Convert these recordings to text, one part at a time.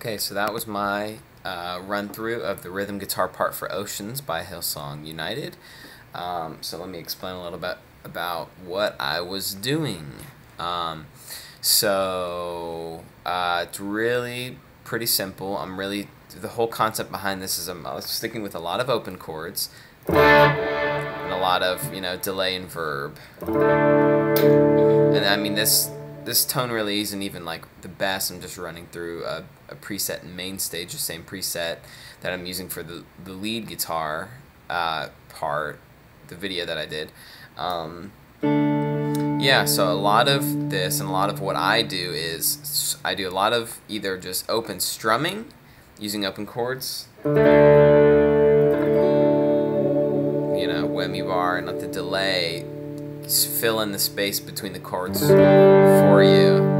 Okay, so that was my run through of the rhythm guitar part for Oceans by Hillsong United. So let me explain a little bit about what I was doing. It's really pretty simple. The whole concept behind this is I'm sticking with a lot of open chords and a lot of, delay and verb. And I mean, this tone really isn't even like the best. I'm just running through a preset in main stage, the same preset that I'm using for the lead guitar part, the video that I did. Yeah, so a lot of this and a lot of what I do is I do a lot of either just open strumming using open chords, whammy bar, and let the delay fill in the space between the chords for you.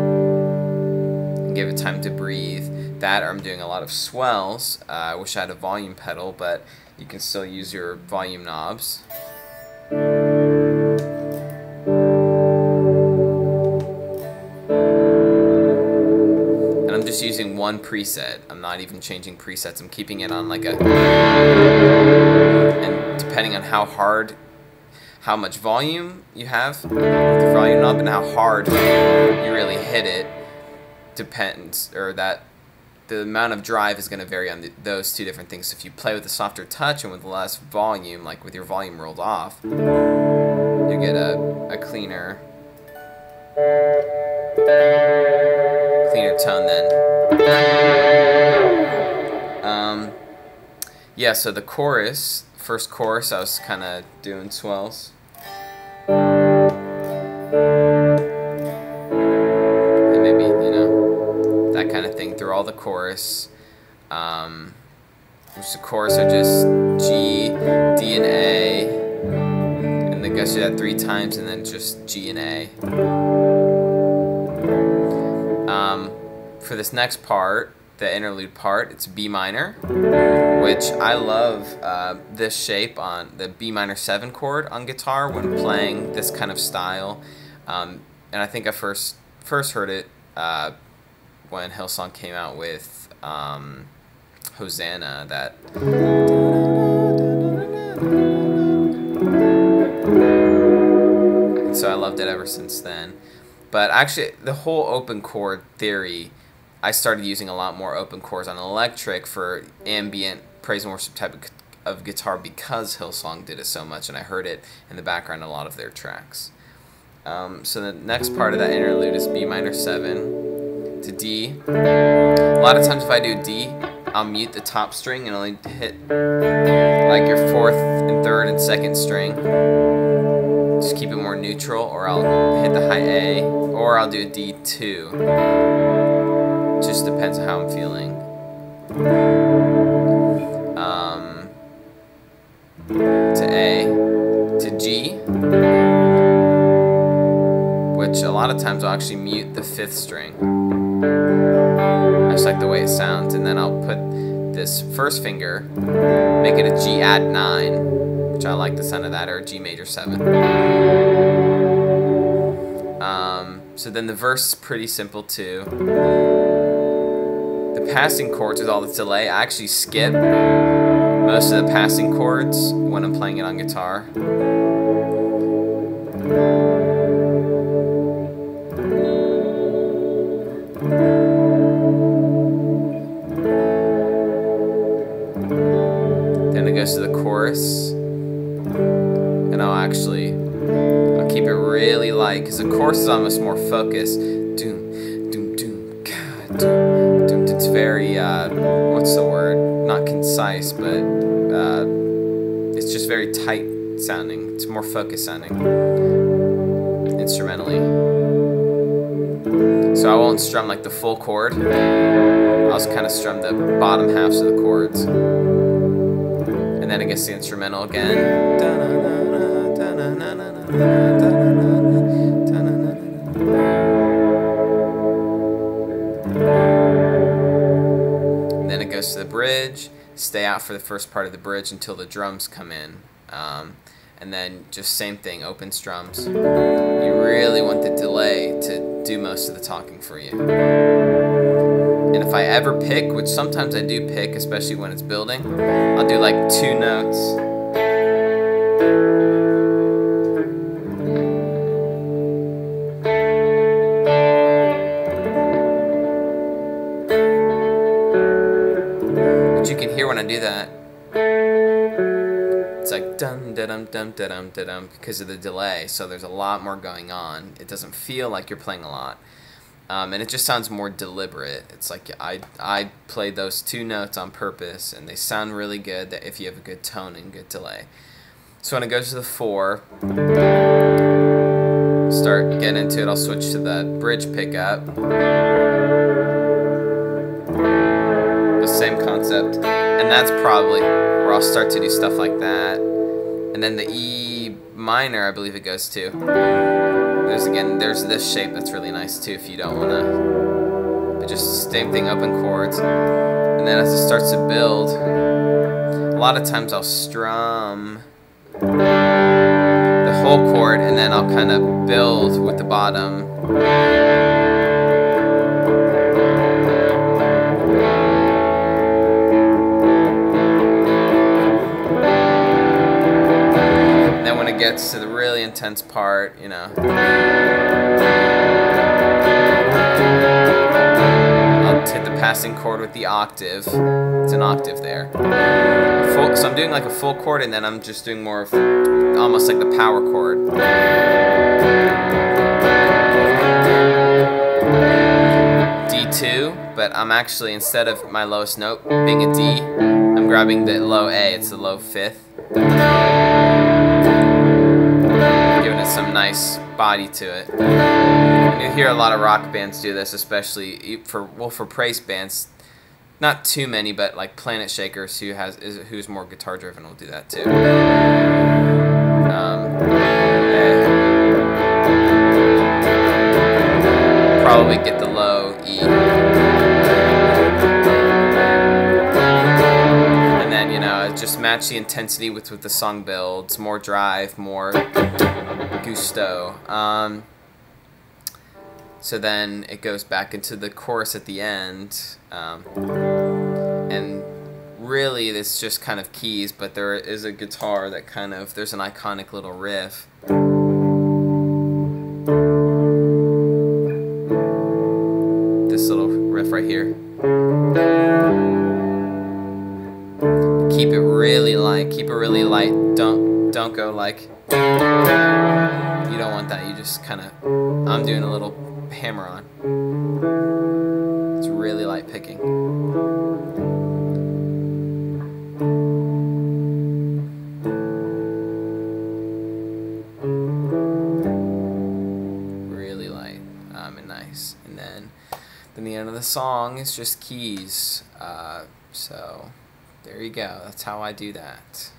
that, or I'm doing a lot of swells. I wish I had a volume pedal, but you can still use your volume knobs. And I'm just using one preset. I'm not even changing presets. I'm keeping it on like a... And depending on how much volume you have with the volume knob and how hard you really hit it, depends, or that the amount of drive is going to vary on those two different things. So if you play with a softer touch and with less volume, like with your volume rolled off, you get a cleaner tone then. Yeah, so the chorus, first chorus, I was kind of doing swells. And maybe, you know, that kind of thing through all the chorus. Which the chorus are just G, D, and A. And then goes through that 3 times, and then just G and A. For this next part, the interlude part, it's B minor, which I love this shape on the B minor 7 chord on guitar when playing this kind of style. And I think I first heard it when Hillsong came out with Hosanna, that... And so I loved it ever since then. But actually, the whole open chord theory, I started using a lot more open chords on electric for ambient praise and worship type of guitar because Hillsong did it so much, and I heard it in the background in a lot of their tracks. So the next part of that interlude is B minor 7 to D. A lot of times if I do D, I'll mute the top string and only hit like your 4th and 3rd and 2nd string. Just keep it more neutral, or I'll hit the high A, or I'll do a D2. Just depends on how I'm feeling. To A, to G, which a lot of times I'll actually mute the 5th string. I just like the way it sounds, and then I'll put this first finger, make it a G add 9, which I like the sound of that, or a G major 7. So then the verse is pretty simple too. The passing chords with all this delay, I actually skip most of the passing chords when I'm playing it on guitar. Then it goes to the chorus, and I'll keep it really light because the chorus is almost more focused. Doom, doom, doom, God, doom, doom. It's very what's the word? Not concise, but it's just very tight sounding. It's more focused sounding instrumentally. So I won't strum like the full chord. I'll just kind of strum the bottom halves of the chords. And then it gets the instrumental again. And then it goes to the bridge. Stay out for the first part of the bridge until the drums come in. And then just same thing, open strums. You really want the delay to do most of the talking for you. And if I ever pick, which sometimes I do pick, especially when it's building, I'll do like 2 notes. But you can hear when I do that. It's like dum da dum dum da dum da dum because of the delay. So there's a lot more going on. It doesn't feel like you're playing a lot. And it just sounds more deliberate. It's like I played those 2 notes on purpose, and they sound really good if you have a good tone and good delay. So when it goes to the 4, start getting into it, I'll switch to the bridge pickup. The same concept. And that's probably where I'll start to do stuff like that. And then the E minor, I believe it goes to. There's this shape that's really nice too if you don't want to just same thing, open chords. And then as it starts to build, a lot of times I'll strum the whole chord and then I'll kind of build with the bottom. And then when it gets to the really intense part, you know, hit the passing chord with the octave. It's an octave there. So I'm doing like a full chord and then I'm just doing more of almost like the power chord. D2, but I'm actually, instead of my lowest note being a D, I'm grabbing the low A, it's the low fifth. Giving it some nice body to it. And you hear a lot of rock bands do this, especially for praise bands. Not too many, but like Planet Shakers, who's more guitar driven, will do that too. Probably get the low E. And then, you know, just match the intensity with the song builds, more drive, more gusto. So then it goes back into the chorus at the end, and really it's just kind of keys, but there is a guitar that kind of, there's an iconic little riff. This little riff right here. Keep it really light, don't go like, you don't want that, you just kind of, I'm doing a little hammer on. It's really light picking. Really light and nice. And then the end of the song is just keys. So there you go. That's how I do that.